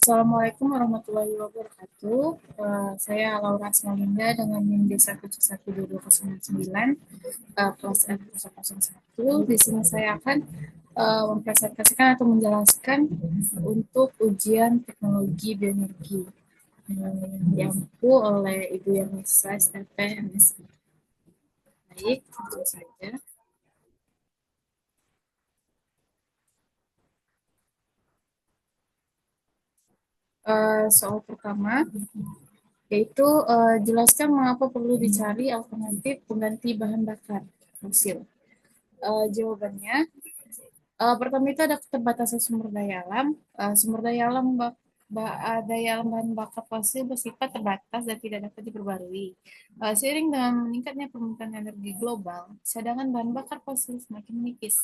Assalamualaikum warahmatullahi wabarakatuh. Saya Laura Asmalinda dengan NIM D1712209, kelas F001. Di sini saya akan mempresentasikan atau menjelaskan untuk ujian teknologi bioenergi yang diampu oleh Ibu Yanisa STP MSI. Baik, tentu saja. Soal pertama, yaitu jelaskan mengapa perlu dicari alternatif pengganti bahan bakar fosil. Jawabannya, pertama itu ada keterbatasan sumber daya alam. Sumber daya alam daya alam bahan bakar fosil bersifat terbatas dan tidak dapat diperbarui. Seiring dengan meningkatnya permintaan energi global, cadangan bahan bakar fosil semakin menipis.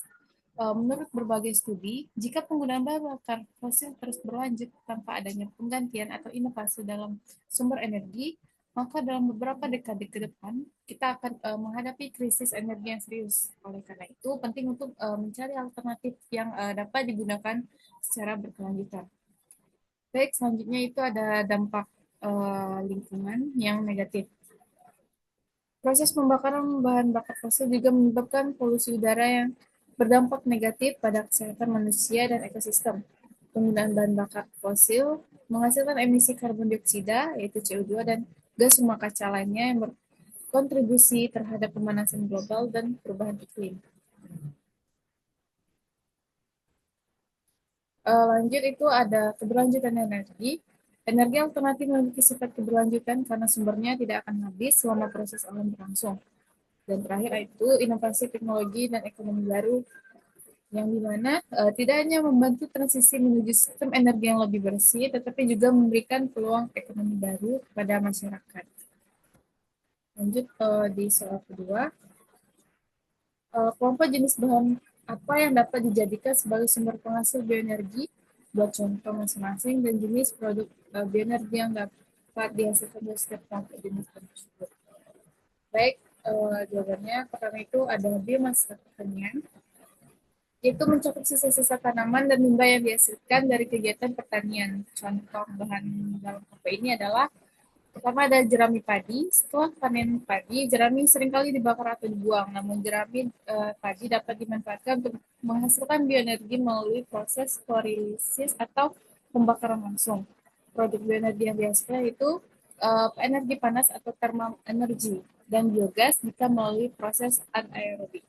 Menurut berbagai studi, jika penggunaan bahan bakar fosil terus berlanjut tanpa adanya penggantian atau inovasi dalam sumber energi, maka dalam beberapa dekade ke depan kita akan menghadapi krisis energi yang serius. Oleh karena itu, penting untuk mencari alternatif yang dapat digunakan secara berkelanjutan. Baik, selanjutnya itu ada dampak lingkungan yang negatif. Proses pembakaran bahan bakar fosil juga menyebabkan polusi udara yang berdampak negatif pada kesehatan manusia dan ekosistem. Penggunaan bahan bakar fosil menghasilkan emisi karbon dioksida, yaitu CO2, dan gas rumah kaca lainnya yang berkontribusi terhadap pemanasan global dan perubahan iklim. Lanjut itu ada keberlanjutan energi. Energi alternatif memiliki sifat keberlanjutan karena sumbernya tidak akan habis selama proses alam berlangsung. Dan terakhir itu inovasi teknologi dan ekonomi baru yang dimana tidak hanya membantu transisi menuju sistem energi yang lebih bersih, tetapi juga memberikan peluang ekonomi baru kepada masyarakat. Lanjut di soal kedua, kelompok jenis bahan apa yang dapat dijadikan sebagai sumber penghasil bioenergi, buat contoh masing-masing, dan jenis produk bioenergi yang dapat dihasilkan dari setiap kelompok jenis tersebut. Baik, jawabannya pertama itu ada biomasa pertanian, yaitu mencakup sisa-sisa tanaman dan limbah yang dihasilkan dari kegiatan pertanian. Contoh bahan dalam kelompok ini adalah pertama ada jerami padi. Setelah panen padi, jerami seringkali dibakar atau dibuang. Namun jerami padi dapat dimanfaatkan untuk menghasilkan bioenergi melalui proses klorilisis atau pembakaran langsung. Produk bioenergi yang dihasilkan itu energi panas atau thermal energy dan biogas jika melalui proses anaerobik.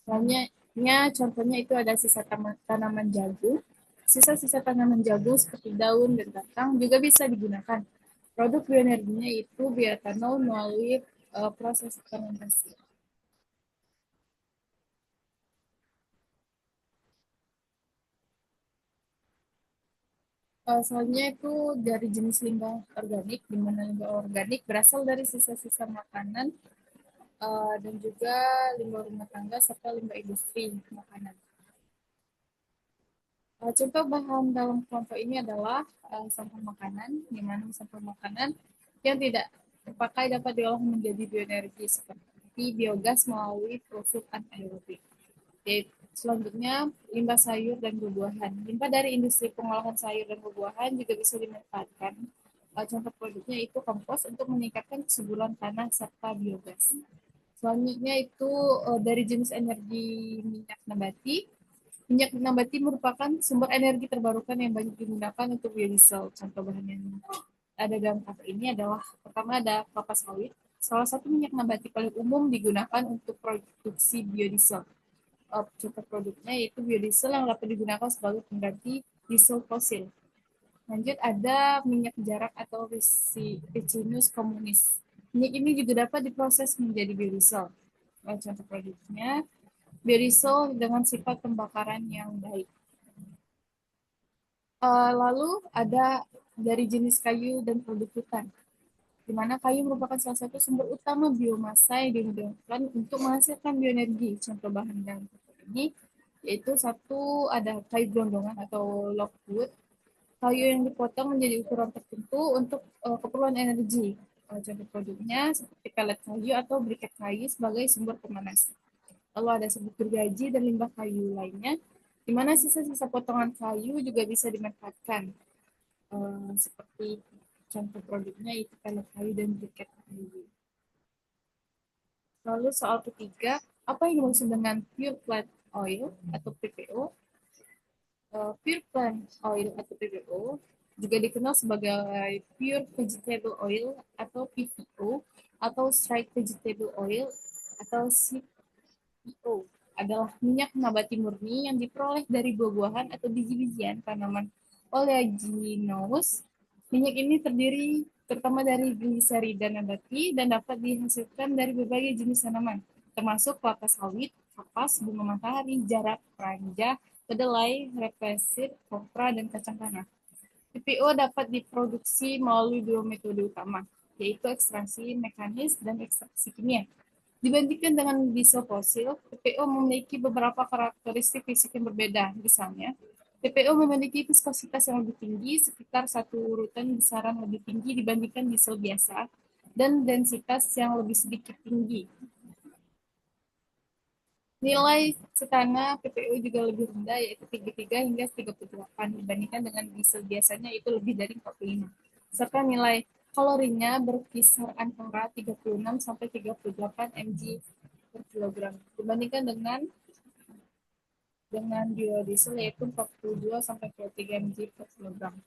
Selanjutnya, contohnya itu ada sisa tanaman jagung. Sisa-sisa tanaman jagung seperti daun dan batang juga bisa digunakan. Produk bioenerginya itu bioetanol melalui proses fermentasi. Selanjutnya itu dari jenis limbah organik, di mana limbah organik berasal dari sisa-sisa makanan dan juga limbah rumah tangga serta limbah industri makanan. Contoh bahan dalam kelompok ini adalah sampah makanan, di mana sampah makanan yang tidak terpakai dapat diolah menjadi bioenergi seperti biogas melalui proses anaerobik. Selanjutnya, limbah sayur dan buah-buahan. Limbah dari industri pengolahan sayur dan buah-buahan juga bisa dimanfaatkan. Contoh produknya itu kompos untuk meningkatkan kesuburan tanah serta biogas. Selanjutnya itu dari jenis energi minyak nabati. Minyak nabati merupakan sumber energi terbarukan yang banyak digunakan untuk biodiesel. Contoh bahan yang ada dalam kata ini adalah pertama ada kelapa sawit. Salah satu minyak nabati paling umum digunakan untuk produksi biodiesel. Contoh produknya yaitu biodiesel yang dapat digunakan sebagai pengganti diesel fosil. Lanjut ada minyak jarak atau Ricinus communis. Minyak ini juga dapat diproses menjadi biodiesel. Contoh produknya biodiesel dengan sifat pembakaran yang baik. Lalu ada dari jenis kayu dan produk hutan, di mana kayu merupakan salah satu sumber utama biomasa yang digunakan untuk menghasilkan bioenergi. Contoh bahan dalam ini yaitu satu ada kayu gelondongan atau logwood, kayu yang dipotong menjadi ukuran tertentu untuk keperluan energi. Contoh produknya seperti pelet kayu atau briket kayu sebagai sumber pemanas. Lalu ada serbuk gergaji dan limbah kayu lainnya, di mana sisa-sisa potongan kayu juga bisa dimanfaatkan. seperti contoh produknya itu pellet kayu dan briket kayu. Lalu soal ketiga, apa yang dimaksud dengan pure plant oil atau PPO? Pure plant oil atau PPO juga dikenal sebagai pure vegetable oil atau PVO atau straight vegetable oil atau CPO adalah minyak nabati murni yang diperoleh dari buah-buahan atau biji-bijian tanaman oleaginous. Minyak ini terdiri terutama dari gliserida nabati dan dapat dihasilkan dari berbagai jenis tanaman, termasuk kelapa sawit, kapas, bunga matahari, jarak, ranja, kedelai, rapeseed, kopra, dan kacang tanah. PPO dapat diproduksi melalui dua metode utama, yaitu ekstraksi mekanis dan ekstraksi kimia. Dibandingkan dengan diesel fosil, PPO memiliki beberapa karakteristik fisik yang berbeda. Misalnya, PPO memiliki viskositas yang lebih tinggi, sekitar satu urutan besaran lebih tinggi dibandingkan diesel biasa, dan densitas yang lebih sedikit tinggi. Nilai setana PPO juga lebih rendah, yaitu 33 hingga 38 dibandingkan dengan diesel biasanya itu lebih dari 45. Serta nilai kalorinya berkisar antara 36 sampai 38 mg per kilogram dibandingkan dengan biodiesel yaitu 42 sampai 43 mg per kilogram.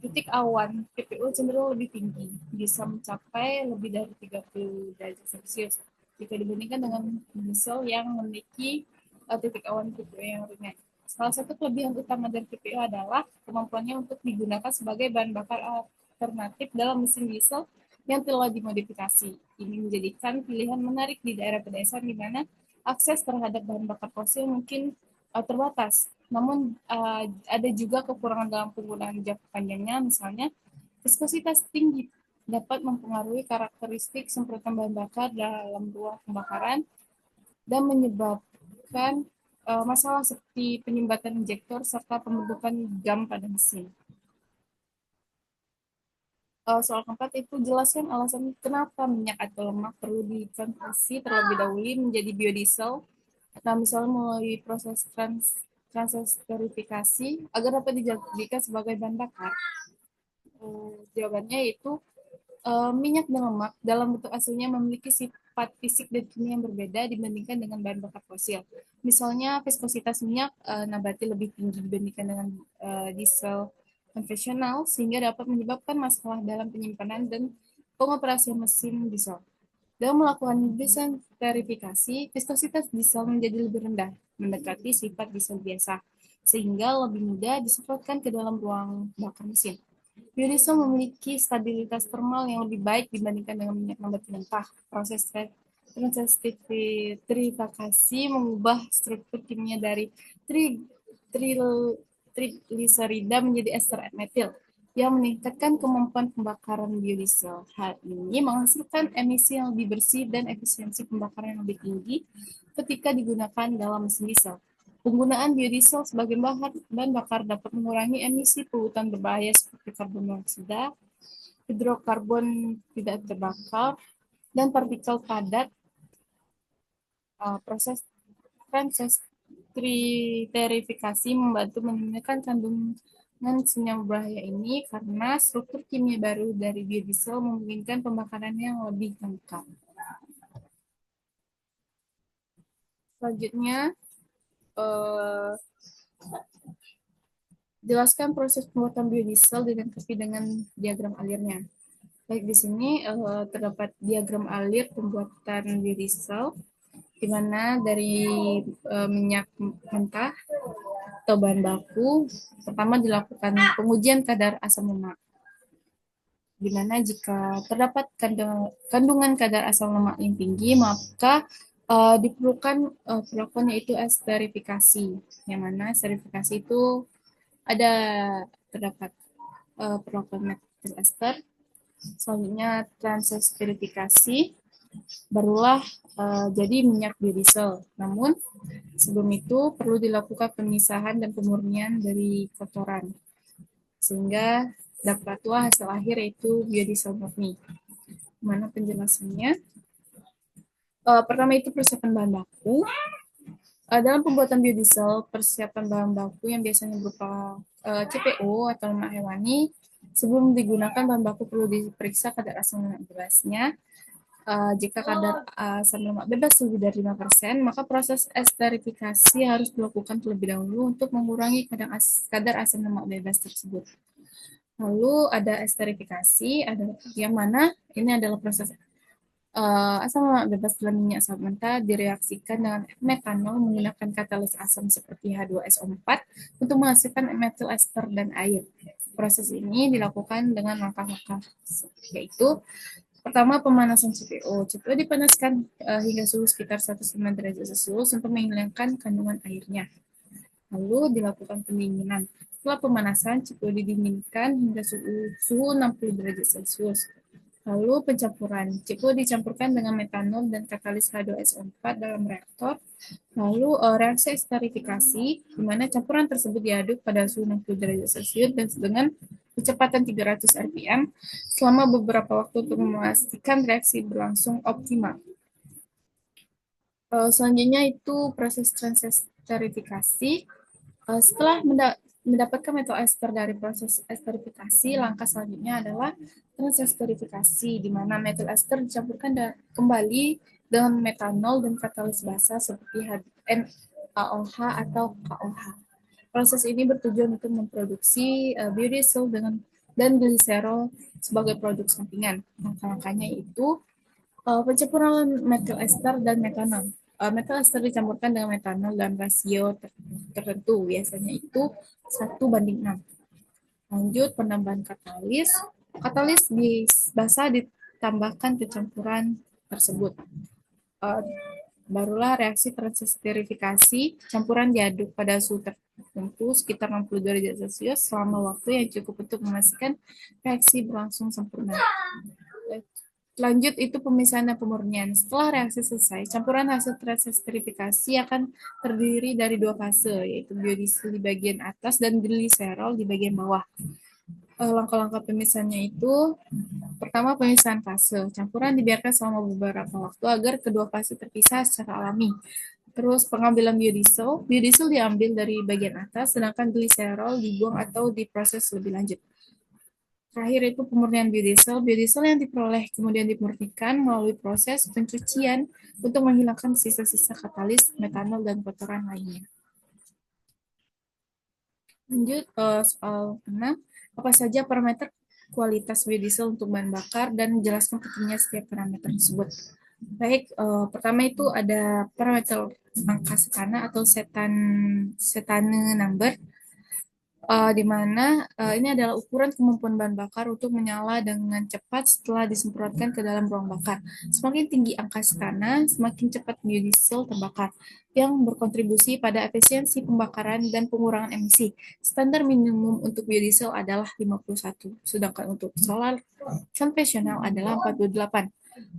Titik awan PPO cenderung lebih tinggi, bisa mencapai lebih dari 30 derajat Celcius jika dibandingkan dengan diesel yang memiliki titik awan PPO yang ringan. Salah satu kelebihan utama dari PPO adalah kemampuannya untuk digunakan sebagai bahan bakar alternatif dalam mesin diesel yang telah dimodifikasi. Ini menjadikan pilihan menarik di daerah pedesaan di mana akses terhadap bahan bakar fosil mungkin terbatas. Namun ada juga kekurangan dalam penggunaan jangka panjangnya, misalnya viskositas tinggi dapat mempengaruhi karakteristik semprotan bahan bakar dalam ruang pembakaran dan menyebabkan masalah seperti penyumbatan injektor serta pembentukan gam pada mesin. Soal keempat itu jelaskan alasan kenapa minyak atau lemak perlu dikonversi terlebih dahulu menjadi biodiesel. Nah, misalnya melalui proses transesterifikasi agar dapat dijadikan sebagai bahan bakar. Jawabannya yaitu minyak dan lemak dalam bentuk aslinya memiliki sifat fisik dan kimia yang berbeda dibandingkan dengan bahan bakar fosil. Misalnya viskositas minyak nabati lebih tinggi dibandingkan dengan diesel konvensional sehingga dapat menyebabkan masalah dalam penyimpanan dan pengoperasian mesin diesel. Dalam melakukan desenterifikasi, viskositas diesel menjadi lebih rendah, mendekati sifat diesel biasa, sehingga lebih mudah disemprotkan ke dalam ruang bakar mesin. Biodiesel memiliki stabilitas termal yang lebih baik dibandingkan dengan minyak nabati mentah. Proses transesterifikasi mengubah struktur kimia dari trigliserida menjadi ester metil yang meningkatkan kemampuan pembakaran biodiesel. Hal ini menghasilkan emisi yang lebih bersih dan efisiensi pembakaran yang lebih tinggi ketika digunakan dalam mesin diesel. Penggunaan biodiesel sebagai bahan bakar dapat mengurangi emisi polutan berbahaya seperti karbon monoksida, hidrokarbon tidak terbakar, dan partikel padat. Proses transesterifikasi membantu menurunkan kandungan senyawa berbahaya ini karena struktur kimia baru dari biodiesel memungkinkan pembakaran yang lebih lengkap. Selanjutnya, jelaskan proses pembuatan biodiesel dilengkapi dengan diagram alirnya. Baik, di sini terdapat diagram alir pembuatan biodiesel, di mana dari minyak mentah atau bahan baku, pertama dilakukan pengujian kadar asam lemak, di mana jika terdapat kandungan kadar asam lemak yang tinggi, maka diperlukan perlakuan yaitu esterifikasi, yang mana esterifikasi itu ada terdapat perlakuan metil ester, selanjutnya transesterifikasi, barulah jadi minyak biodiesel. Namun sebelum itu perlu dilakukan pemisahan dan pemurnian dari kotoran sehingga dapatlah hasil akhir yaitu biodiesel murni. Mana penjelasannya? Pertama itu persiapan bahan baku. Dalam pembuatan biodiesel, persiapan bahan baku yang biasanya berupa CPO atau lemak hewani Sebelum digunakan, bahan baku perlu diperiksa kadar asam lemak bebasnya. Jika kadar asam lemak bebas lebih dari 5%, maka proses esterifikasi harus dilakukan terlebih dahulu untuk mengurangi kadar asam lemak bebas tersebut. Lalu ada esterifikasi, ada yang mana ini adalah proses asam lemak bebas dalam minyak sawit mentah direaksikan dengan metanol menggunakan katalis asam seperti H2SO4 untuk menghasilkan metil ester dan air. Proses ini dilakukan dengan langkah-langkah, yaitu pertama, pemanasan CPO. CPO dipanaskan hingga suhu sekitar 109 derajat Celcius untuk menghilangkan kandungan airnya. Lalu dilakukan pendinginan. Setelah pemanasan, CPO didinginkan hingga suhu 60 derajat Celcius. Lalu pencampuran. CPO dicampurkan dengan metanol dan katalis H2SO4 dalam reaktor. Lalu reaksi esterifikasi, di mana campuran tersebut diaduk pada suhu 60 derajat Celcius dan dengan kecepatan 300 rpm selama beberapa waktu untuk memastikan reaksi berlangsung optimal. Selanjutnya itu proses transesterifikasi. Setelah mendapatkan metal ester dari proses esterifikasi, langkah selanjutnya adalah transesterifikasi, di mana metal ester dicampurkan kembali dengan metanol dan katalis basa seperti NaOH atau KOH. Proses ini bertujuan untuk memproduksi biodiesel dan gliserol sebagai produk sampingan. Langkah-langkahnya itu pencampuran metil ester dan metanol. Metil ester dicampurkan dengan metanol dalam rasio tertentu, biasanya itu 1:6. Lanjut, penambahan katalis. Katalis basa ditambahkan ke campuran tersebut. Barulah reaksi transesterifikasi, campuran diaduk pada suhu tertentu sekitar 62 derajat Celcius selama waktu yang cukup untuk memastikan reaksi berlangsung sempurna. Lanjut itu pemisahan dan pemurnian. Setelah reaksi selesai, campuran hasil transesterifikasi akan terdiri dari dua fase, yaitu biodiesel di bagian atas dan gliserol di bagian bawah. Langkah-langkah pemisahannya itu, pertama pemisahan fase. Campuran dibiarkan selama beberapa waktu agar kedua fase terpisah secara alami. Terus pengambilan biodiesel. Biodiesel diambil dari bagian atas, sedangkan gliserol dibuang atau diproses lebih lanjut. Terakhir itu pemurnian biodiesel. Biodiesel yang diperoleh kemudian dimurnikan melalui proses pencucian untuk menghilangkan sisa-sisa katalis, metanol, dan kotoran lainnya. Lanjut soal 6. Apa saja parameter kualitas biodiesel untuk bahan bakar dan menjelaskan pentingnya setiap parameter tersebut. Baik, pertama itu ada parameter angka setana atau setane number, di mana ini adalah ukuran kemampuan bahan bakar untuk menyala dengan cepat setelah disemprotkan ke dalam ruang bakar. Semakin tinggi angka setana, semakin cepat biodiesel terbakar, yang berkontribusi pada efisiensi pembakaran dan pengurangan emisi. Standar minimum untuk biodiesel adalah 51, sedangkan untuk solar konvensional adalah 48.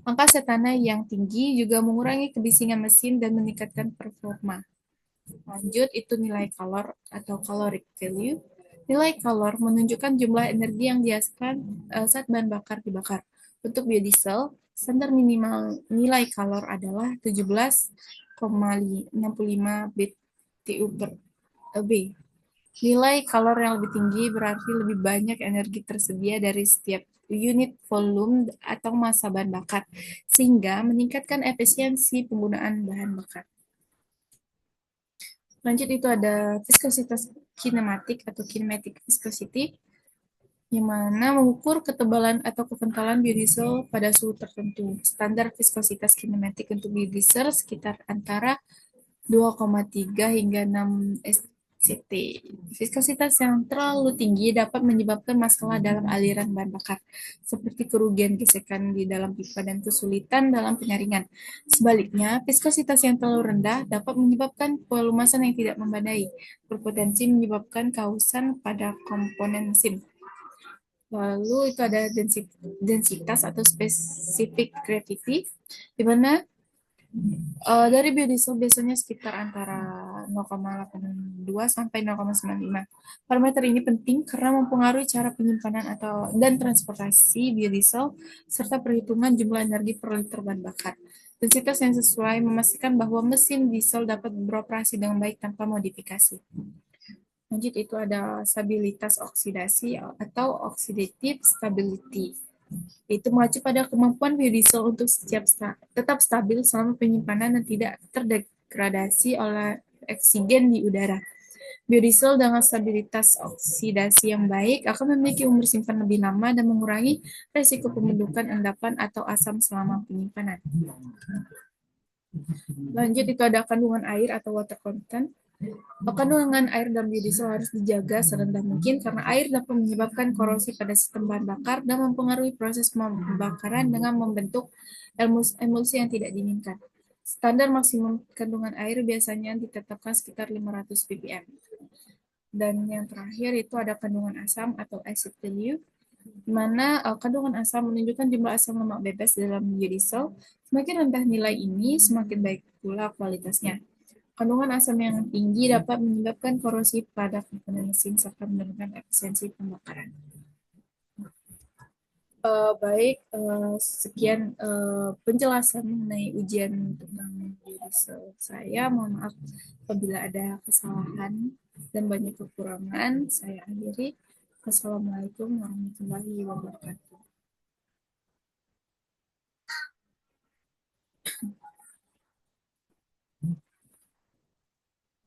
Angka setana yang tinggi juga mengurangi kebisingan mesin dan meningkatkan performa. Lanjut, itu nilai kalor atau caloric value. Nilai kalor menunjukkan jumlah energi yang dihasilkan saat bahan bakar dibakar. Untuk biodiesel, standar minimal nilai kalor adalah 17,65 BTU per B. Nilai kalor yang lebih tinggi berarti lebih banyak energi tersedia dari setiap unit volume atau massa bahan bakar, sehingga meningkatkan efisiensi penggunaan bahan bakar. Lanjut itu ada viskositas kinematik atau kinematic viscosity, yang mana mengukur ketebalan atau kekentalan biodiesel pada suhu tertentu. Standar viskositas kinematik untuk biodiesel sekitar antara 2,3 hingga 6 SCT. Viskositas yang terlalu tinggi dapat menyebabkan masalah dalam aliran bahan bakar, seperti kerugian gesekan di dalam pipa dan kesulitan dalam penyaringan. Sebaliknya, viskositas yang terlalu rendah dapat menyebabkan pelumasan yang tidak memadai, berpotensi menyebabkan kausan pada komponen mesin. Lalu itu ada densitas atau specific gravity, di mana dari biodiesel biasanya sekitar antara 0,82 sampai 0,95. Parameter ini penting karena mempengaruhi cara penyimpanan dan transportasi biodiesel serta perhitungan jumlah energi per liter bahan bakar. Densitas yang sesuai memastikan bahwa mesin diesel dapat beroperasi dengan baik tanpa modifikasi. Lanjut itu ada stabilitas oksidasi atau oxidative stability. Itu mengacu pada kemampuan biodiesel untuk tetap stabil selama penyimpanan dan tidak terdegradasi oleh oksigen di udara. Biodiesel dengan stabilitas oksidasi yang baik akan memiliki umur simpan lebih lama dan mengurangi resiko pembentukan endapan atau asam selama penyimpanan. Lanjut itu ada kandungan air atau water content. Kandungan air dalam biodiesel harus dijaga serendah mungkin karena air dapat menyebabkan korosi pada sistem bahan bakar dan mempengaruhi proses pembakaran dengan membentuk emulsi yang tidak diinginkan. Standar maksimum kandungan air biasanya ditetapkan sekitar 500 ppm. Dan yang terakhir itu ada kandungan asam atau acid value, di mana kandungan asam menunjukkan jumlah asam lemak bebas dalam biodiesel. Semakin rendah nilai ini, semakin baik pula kualitasnya. Kandungan asam yang tinggi dapat menyebabkan korosi pada komponen mesin serta menurunkan efisiensi pembakaran. Sekian penjelasan mengenai ujian tentang biodiesel saya. Mohon maaf apabila ada kesalahan dan banyak kekurangan. Saya akhiri. Wassalamualaikum warahmatullahi wabarakatuh.